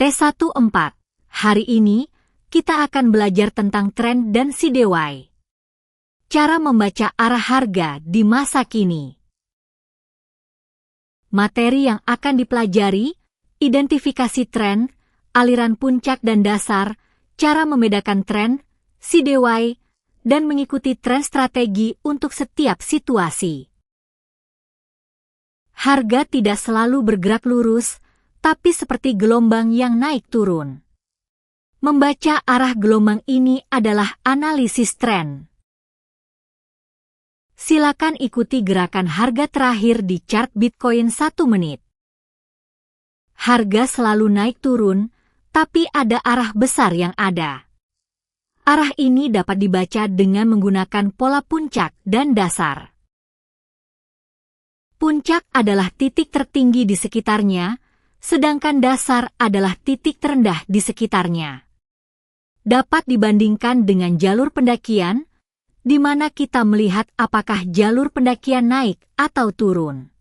T14. Hari ini, kita akan belajar tentang tren dan CDY. Cara membaca arah harga di masa kini. Materi yang akan dipelajari, identifikasi tren, aliran puncak dan dasar, cara membedakan tren, CDY, dan mengikuti tren strategi untuk setiap situasi. Harga tidak selalu bergerak lurus, tapi seperti gelombang yang naik turun. Membaca arah gelombang ini adalah analisis tren. Silakan ikuti gerakan harga terakhir di chart Bitcoin 1 menit. Harga selalu naik turun, tapi ada arah besar yang ada. Arah ini dapat dibaca dengan menggunakan pola puncak dan dasar. Puncak adalah titik tertinggi di sekitarnya, sedangkan dasar adalah titik terendah di sekitarnya. Dapat dibandingkan dengan jalur pendakian, di mana kita melihat apakah jalur pendakian naik atau turun.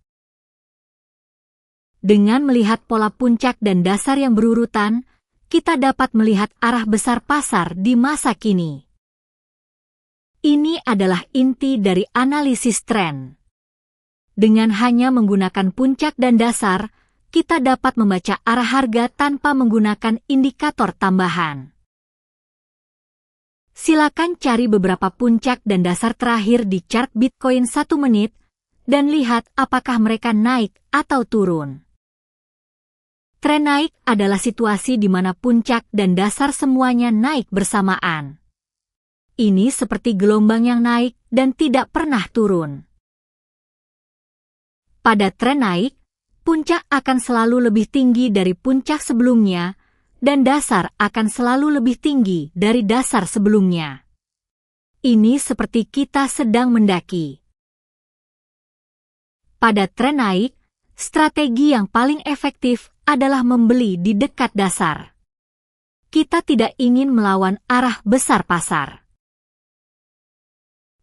Dengan melihat pola puncak dan dasar yang berurutan, kita dapat melihat arah besar pasar di masa kini. Ini adalah inti dari analisis tren. Dengan hanya menggunakan puncak dan dasar, kita dapat membaca arah harga tanpa menggunakan indikator tambahan. Silakan cari beberapa puncak dan dasar terakhir di chart Bitcoin 1 menit dan lihat apakah mereka naik atau turun. Tren naik adalah situasi di mana puncak dan dasar semuanya naik bersamaan. Ini seperti gelombang yang naik dan tidak pernah turun. Pada tren naik, puncak akan selalu lebih tinggi dari puncak sebelumnya, dan dasar akan selalu lebih tinggi dari dasar sebelumnya. Ini seperti kita sedang mendaki. Pada tren naik, strategi yang paling efektif adalah membeli di dekat dasar. Kita tidak ingin melawan arah besar pasar.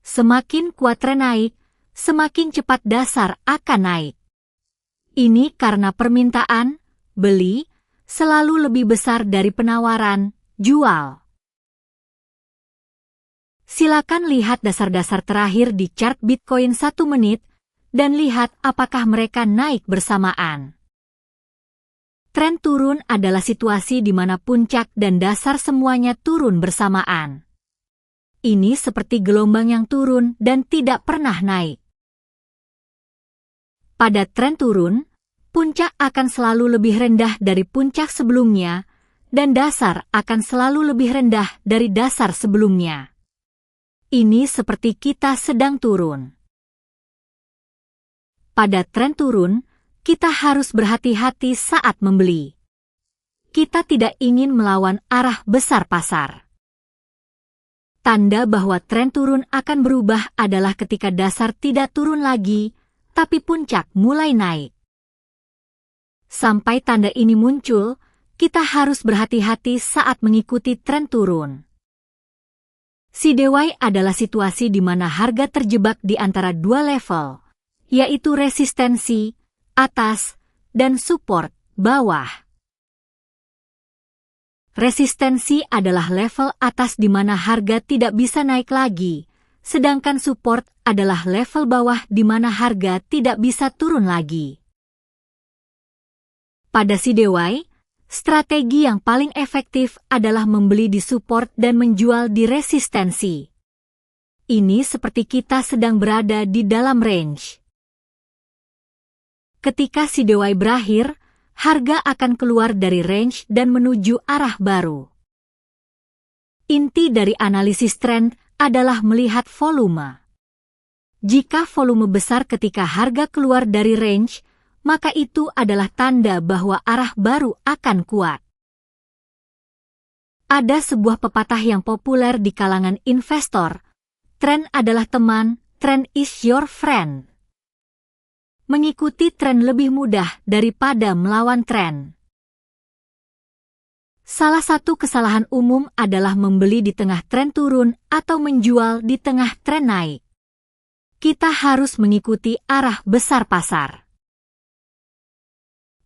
Semakin kuat tren naik, semakin cepat dasar akan naik. Ini karena permintaan, beli, selalu lebih besar dari penawaran, jual. Silakan lihat dasar-dasar terakhir di chart Bitcoin 1 menit dan lihat apakah mereka naik bersamaan. Tren turun adalah situasi di mana puncak dan dasar semuanya turun bersamaan. Ini seperti gelombang yang turun dan tidak pernah naik. Pada tren turun, puncak akan selalu lebih rendah dari puncak sebelumnya, dan dasar akan selalu lebih rendah dari dasar sebelumnya. Ini seperti kita sedang turun. Pada tren turun, kita harus berhati-hati saat membeli. Kita tidak ingin melawan arah besar pasar. Tanda bahwa tren turun akan berubah adalah ketika dasar tidak turun lagi, tapi puncak mulai naik. Sampai tanda ini muncul, kita harus berhati-hati saat mengikuti tren turun. CDY adalah situasi di mana harga terjebak di antara dua level, yaitu resistensi, atas, dan support, bawah. Resistensi adalah level atas di mana harga tidak bisa naik lagi, sedangkan support adalah level bawah di mana harga tidak bisa turun lagi. Pada CDY, strategi yang paling efektif adalah membeli di support dan menjual di resistensi. Ini seperti kita sedang berada di dalam range. Ketika CDY berakhir, harga akan keluar dari range dan menuju arah baru. Inti dari analisis tren adalah melihat volume. Jika volume besar ketika harga keluar dari range, maka itu adalah tanda bahwa arah baru akan kuat. Ada sebuah pepatah yang populer di kalangan investor, tren adalah teman, tren is your friend. Mengikuti tren lebih mudah daripada melawan tren. Salah satu kesalahan umum adalah membeli di tengah tren turun atau menjual di tengah tren naik. Kita harus mengikuti arah besar pasar.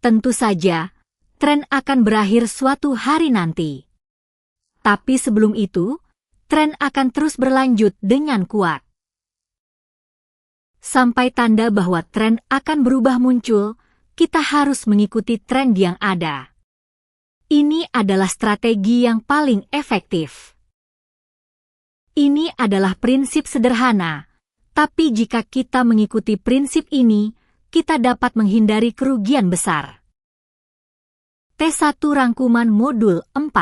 Tentu saja, tren akan berakhir suatu hari nanti. Tapi sebelum itu, tren akan terus berlanjut dengan kuat. Sampai tanda bahwa tren akan berubah muncul, kita harus mengikuti tren yang ada. Ini adalah strategi yang paling efektif. Ini adalah prinsip sederhana, tapi jika kita mengikuti prinsip ini, kita dapat menghindari kerugian besar. T1 Rangkuman Modul 4.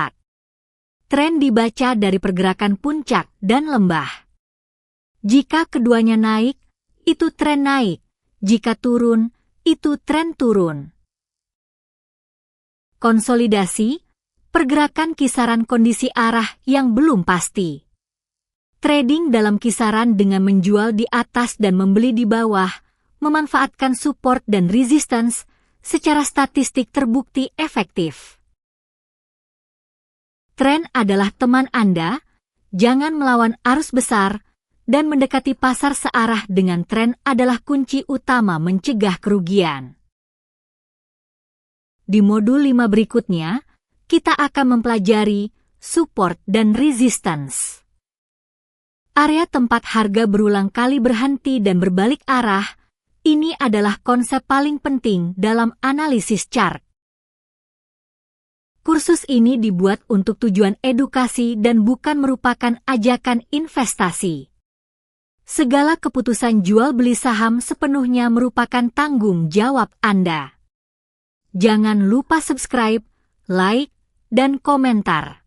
Tren dibaca dari pergerakan puncak dan lembah. Jika keduanya naik, itu tren naik. Jika turun, itu tren turun. Konsolidasi, pergerakan kisaran kondisi arah yang belum pasti. Trading dalam kisaran dengan menjual di atas dan membeli di bawah, memanfaatkan support dan resistance, secara statistik terbukti efektif. Tren adalah teman Anda, jangan melawan arus besar, dan mendekati pasar searah dengan tren adalah kunci utama mencegah kerugian. Di modul 5 berikutnya, kita akan mempelajari support dan resistance. Area tempat harga berulang kali berhenti dan berbalik arah, ini adalah konsep paling penting dalam analisis chart. Kursus ini dibuat untuk tujuan edukasi dan bukan merupakan ajakan investasi. Segala keputusan jual beli saham sepenuhnya merupakan tanggung jawab Anda. Jangan lupa subscribe, like, dan komentar.